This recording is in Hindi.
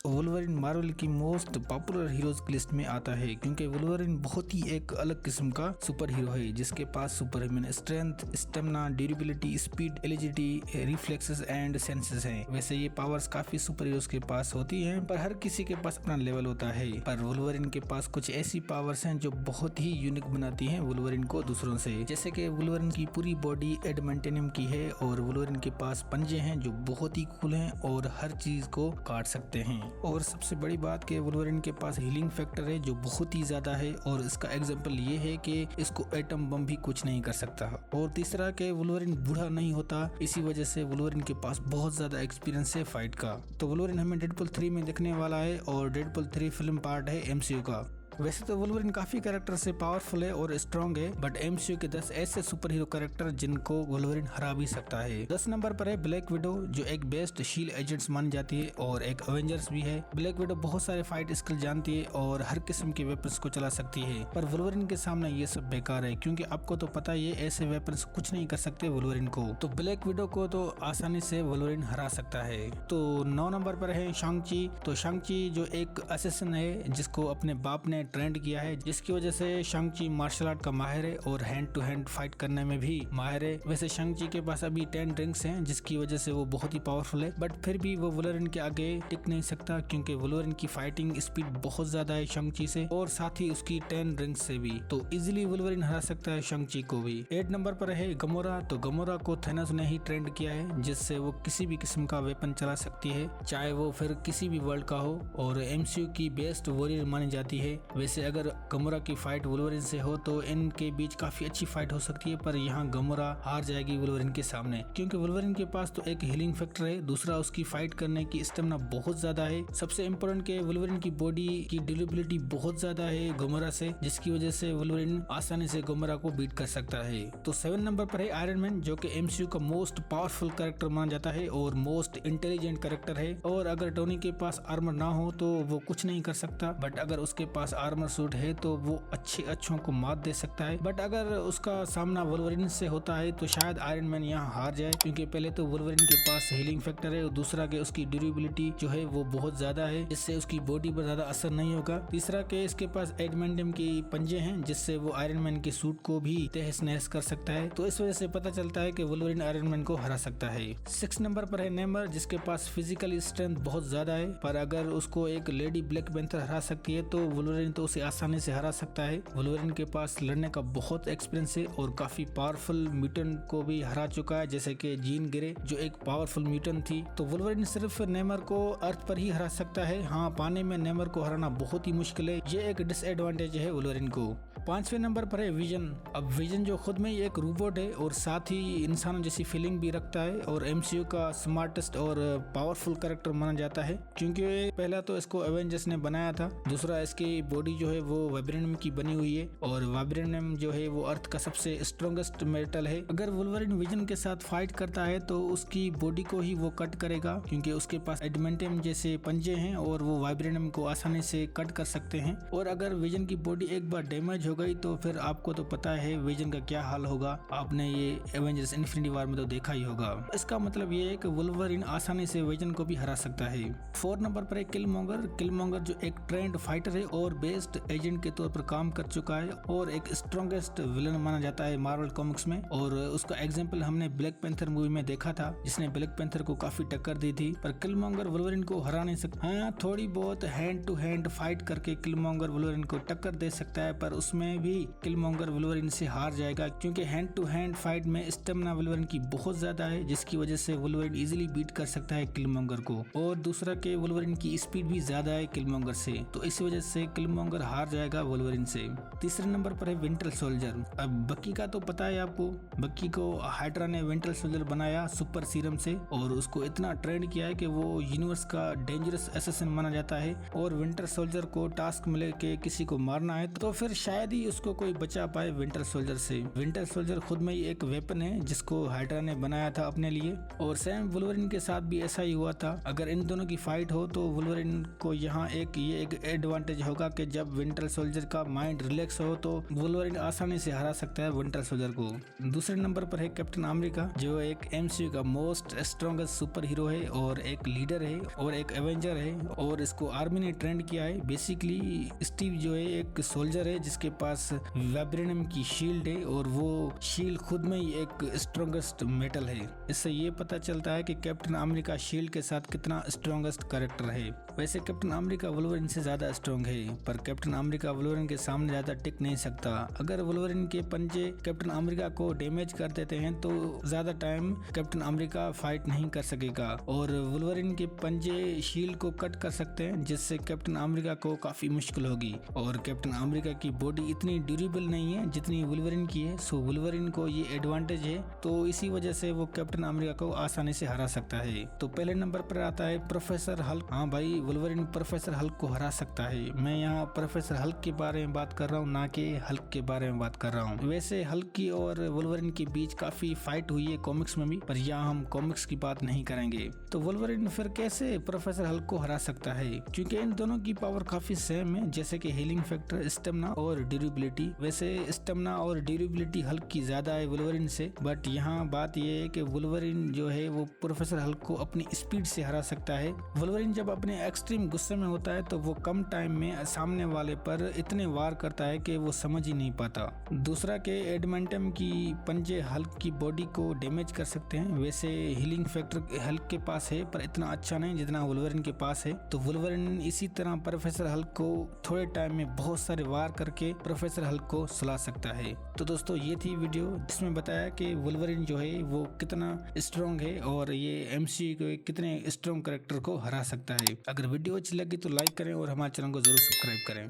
वुल्वरिन मार्वल की मोस्ट पॉपुलर हीरोज की लिस्ट में आता है क्योंकि वुल्वरिन बहुत ही एक अलग किस्म का सुपर हीरो है जिसके पास super human strength, stamina, durability, speed, eligibility, reflexes and senses हैं। वैसे ये पावर्स काफी सुपर हीरोज के पास होती हैं, पर हर किसी के पास अपना लेवल होता है। पर वुल्वरिन के पास कुछ ऐसी पावर्स हैं जो बहुत ही यूनिक बनाती हैं वुल्वरिन को दूसरों से। जैसे कि वुल्वरिन की पूरी बॉडी एडमेंटेनियम की है और वुल्वरिन के पास पंजे हैं जो बहुत ही कूल हैं और हर चीज को काट सकते हैं। और सबसे बड़ी बात कि वुल्वरिन के पास हीलिंग फैक्टर है जो बहुत ही ज्यादा है और इसका एग्जांपल ये है कि इसको एटम बम भी कुछ नहीं कर सकता। और तीसरा कि वुल्वरिन बूढ़ा नहीं होता, इसी वजह से वुल्वरिन के पास बहुत ज्यादा एक्सपीरियंस है फाइट का। तो वुल्वरिन हमें डेडपुल 3 में देखने वाला है और डेडपुल 3 फिल्म पार्ट है एमसीयू का। वैसे तो वुल्वरिन काफी कैरेक्टर से पावरफुल है और स्ट्रॉन्ग है, बट एमसीयू के 10 ऐसे सुपर हीरो कैरेक्टर जिनको वुल्वरिन हरा भी सकता है। 10 नंबर पर है ब्लैक विडो, जो एक बेस्ट शील्ड एजेंट्स मानी जाती है और एक अवेंजर्स भी है। ब्लैक विडो बहुत सारे फाइट स्किल जानती है और हर किस्म के वेपन्स को चला सकती है, पर वुल्वरिन के सामने ये सब बेकार है क्योंकि आपको तो पता है ऐसे वेपन्स कुछ नहीं कर सकते वुल्वरिन को। तो ब्लैक विडो को तो आसानी से वुल्वरिन हरा सकता है। तो 9 नंबर पर है शांग-ची। तो शांग-ची जो एक असैसिन है जिसको अपने बाप ने ट्रेंड किया है, जिसकी वजह से शांग-ची मार्शल आर्ट का माहिर है और हैंड टू हैंड फाइट करने में भी माहिर है। वैसे शांग-ची के पास अभी 10 ड्रिंक्स हैं जिसकी वजह से वो बहुत ही पावरफुल है, बट फिर भी वो वुल्वरिन के आगे टिक नहीं सकता क्योंकि वुल्वरिन की फाइटिंग स्पीड बहुत ज्यादा है शांग-ची से और साथ ही उसकी 10 ड्रिंक्स से भी, तो इजिली वुल्वरिन हरा सकता है शांग-ची को भी। 8 नंबर पर है गमोरा। तो गमोरा को थैनोस ने ही ट्रेंड किया है जिससे वो किसी भी किस्म का वेपन चला सकती है, चाहे वो फिर किसी भी वर्ल्ड का हो, और एमसीयू की बेस्ट वॉरियर मानी जाती है। वैसे अगर गमोरा की फाइट वुल्वरिन से हो तो इनके बीच काफी अच्छी फाइट हो सकती है, पर यहाँ गमोरा हार जाएगी वुल्वरिन के सामने क्योंकि वुल्वरिन के पास तो एक हीलिंग फैक्टर है, दूसरा उसकी फाइट करने की स्टेमिना बहुत ज्यादा है। सबसे इम्पोर्टेंट के वुल्वरिन की बॉडी की ड्यूरेबिलिटी बहुत ज्यादा है गमोरा से, जिसकी वजह से वुल्वरिन आसानी से गमोरा को बीट कर सकता है। तो 7 नंबर पर है आयरन मैन, जो कि एमसीयू का मोस्ट पावरफुल कैरेक्टर माना जाता है और मोस्ट इंटेलिजेंट कैरेक्टर है। और अगर टोनी के पास आर्मर ना हो तो वो कुछ नहीं कर सकता, बट अगर उसके पास आर्मर सूट है तो वो अच्छों को मात दे सकता है। बट अगर उसका सामना वुल्वरिन से होता है तो शायद आयरन मैन यहाँ हार जाए क्योंकि पहले तो वुल्वरिन के पास हीलिंग फैक्टर है और दूसरा के उसकी ड्यूरेबिलिटी जो है वो बहुत ज्यादा है जिससे उसकी बॉडी पर ज्यादा असर नहीं होगा। तीसरा के इसके पास एडमेंडियम की पंजे हैं जिससे वो आयरन मैन के सूट को भी तहस नहस कर सकता है। तो इस वजह से पता चलता है कि वुल्वरिन आयरन मैन को हरा सकता है। 6 नंबर पर है नेमर, जिसके पास फिजिकल स्ट्रेंथ बहुत ज्यादा है, पर अगर उसको एक लेडी ब्लैक पैंथर हरा सकती है तो वुल्वरिन तो उसे आसानी से हरा सकता है। वुल्वरिन के पास लड़ने का बहुत एक्सपीरियंस है और काफी पावरफुल म्यूटेंट को भी हरा चुका है, जैसे कि जीन ग्रे जो एक पावरफुल म्यूटेंट थी। तो वुल्वरिन सिर्फ नेमर को अर्थ पर ही हरा सकता है। हाँ, पानी में नेमर को हराना बहुत ही मुश्किल है, ये एक डिसएडवांटेज है वुल्वरिन को। 5वें नंबर पर है विजन। अब विजन जो खुद में ही एक रोबोट है और साथ ही इंसानों जैसी फीलिंग भी रखता है और एमसीयू का स्मार्टेस्ट और पावरफुल कैरेक्टर माना जाता है क्योंकि पहला तो इसको एवेंजर्स ने बनाया था, दूसरा इसकी बॉडी जो है वो वाइब्रेनियम की बनी हुई है और वाइब्रेनियम जो है वो अर्थ का सबसे स्ट्रॉन्गेस्ट मेटल है। अगर वुल्वरिन विजन के साथ फाइट करता है तो उसकी बॉडी को ही वो कट करेगा क्योंकि उसके पास एडमेंटियम जैसे पंजे हैं और वो वाइब्रेनियम को आसानी से कट कर सकते हैं। और अगर विजन की बॉडी एक बार डैमेज हो गई तो फिर आपको तो पता है विजन का क्या हाल होगा, आपने ये एवेंजर्स इन्फिनिटी वॉर में तो देखा ही होगा। इसका मतलब ये है कि वुल्वरिन आसानी से विजन को भी हरा सकता है। 4 नंबर पर है किलमॉन्गर। किलमॉन्गर जो एक ट्रेंड फाइटर है और बेस्ट एजेंट के तौर पर काम कर चुका है और एक स्ट्रॉन्गेस्ट विलन माना जाता है मार्वल कॉमिक्स में, और उसका एग्जांपल हमने ब्लैक पैंथर मूवी में देखा था जिसने ब्लैक पैंथर को काफी टक्कर दी थी। पर किलमॉन्गर वुल्वरिन को हरा नहीं सकता। हाँ, थोड़ी बहुत हैंड टू हैंड फाइट करके किलमॉन्गर वुल्वरिन को टक्कर दे सकता है, पर उसमें भी किलमॉन्गर वुल्वरिन से हार जाएगा क्योंकि हैंड टू हैंड फाइट में स्टेमिना वुल्वरिन की बहुत ज्यादा है, जिसकी वजह से वुल्वरिन इजीली बीट कर सकता है किलमॉन्गर को। और दूसरा के वुल्वरिन की स्पीड भी ज्यादा है किलमॉन्गर से, तो इस वजह से किलमॉन्गर हार जाएगा वुल्वरिन से। तीसरे नंबर पर है विंटर सोल्जर। अब बक्की का तो पता है आपको, बक्की को हाइड्रा ने विंटर सोल्जर बनाया सुपर सीरम से और उसको इतना ट्रेंड किया है कि वो यूनिवर्स का डेंजरस असैसिन माना जाता है। और विंटर सोल्जर को टास्क मिले कि किसी को मारना है तो फिर शायद यदि उसको कोई बचा पाए विंटर सोल्जर से। विंटर सोल्जर खुद में ही एक वेपन है जिसको हाइड्रा ने बनाया था अपने लिए, और सेम वुल्वरिन के साथ भी ऐसा ही हुआ था। अगर इन दोनों की फाइट हो तो वुल्वरिन को यहाँ एक एडवांटेज होगा कि जब विंटर सोल्जर का माइंड रिलैक्स हो तो वुल्वरिन आसानी से हरा सकता है विंटर सोल्जर को। दूसरे नंबर पर है कैप्टन अमेरिका, जो एक एमसीयू का मोस्ट स्ट्रॉन्गेस्ट सुपर हीरो है और एक लीडर है और एक एवेंजर है, और इसको आर्मी ने ट्रेंड किया है। बेसिकली स्टीव जो है एक सोल्जर है जिसके पास वाइब्रेनियम की शील्ड है, और वो शील्ड खुद में ही एक स्ट्रॉन्गेस्ट मेटल है। इससे ये पता चलता है कि कैप्टन अमेरिका शील्ड के साथ कितना स्ट्रॉन्गेस्ट कैरेक्टर है। वैसे कैप्टन अमेरिका वुल्वरिन से ज्यादा स्ट्रॉन्ग है, पर कैप्टन अमेरिका वुल्वरिन के सामने ज्यादा टिक नहीं सकता। अगर वुल्वरिन के पंजे कैप्टन अमेरिका को डैमेज कर देते हैं तो ज्यादा टाइम कैप्टन अमेरिका फाइट नहीं कर सकेगा, और वुल्वरिन के पंजे शील्ड को कट कर सकते हैं, जिससे कैप्टन अमेरिका को काफी मुश्किल होगी। और कैप्टन अमेरिका की बॉडी इतनी ड्यूरेबल नहीं है जितनी वुल्वरिन की है, सो वुल्वरिन को ये एडवांटेज है, तो इसी वजह से वो कैप्टन अमेरिका को आसानी से हरा सकता है। तो पहले नंबर पर आता है प्रोफेसर हल्क। हाँ भाई, वुल्वरिन प्रोफेसर हल्क को हरा सकता है। मैं यहाँ प्रोफेसर हल्क के बारे में बात कर रहा हूँ, ना कि हल्क के बारे में बात कर रहा हूँ। वैसे हल्क की और वुल्वरिन के बीच काफी फाइट हुई है कॉमिक्स में भी, पर यहाँ हम कॉमिक्स की बात नहीं करेंगे। तो वुल्वरिन फिर कैसे प्रोफेसर हल्क को हरा सकता है, क्योंकि इन दोनों की पावर काफी सेम है, जैसे कि हीलिंग फैक्टर, स्टेमिना और ड्यूरेबिलिटी। वैसे स्टेमिना और ड्यूरेबिलिटी हल्क की ज्यादा है वुल्वरिन से, बट यहाँ बात यह है कि वुल्वरिन जो है वो प्रोफेसर हल्क को अपनी स्पीड से हरा सकता है। वुल्वरिन जब अपने एक्सट्रीम गुस्से में होता है तो वो कम टाइम में सामने वाले पर इतने वार करता है कि वो समझ ही नहीं पाता। दूसरा के एडमेंटम की पंजे हल्क की बॉडी को डैमेज कर सकते हैं। वैसे हीलिंग फैक्टर हल्क के पास है, पर इतना अच्छा नहीं जितना वुल्वरिन के पास है। तो वुल्वरिन इसी तरह प्रोफेसर हल्क को थोड़े टाइम में बहुत सारे वार करके प्रोफेसर हल्क को सुला सकता है। तो दोस्तों, ये थी वीडियो जिसमें बताया कि वुल्वरिन जो है वो कितना स्ट्रॉन्ग है और ये एमसीयू के कितने स्ट्रॉन्ग कैरेक्टर को हरा सकता है। अगर वीडियो अच्छी लगी तो लाइक करें और हमारे चैनल को जरूर सब्सक्राइब करें।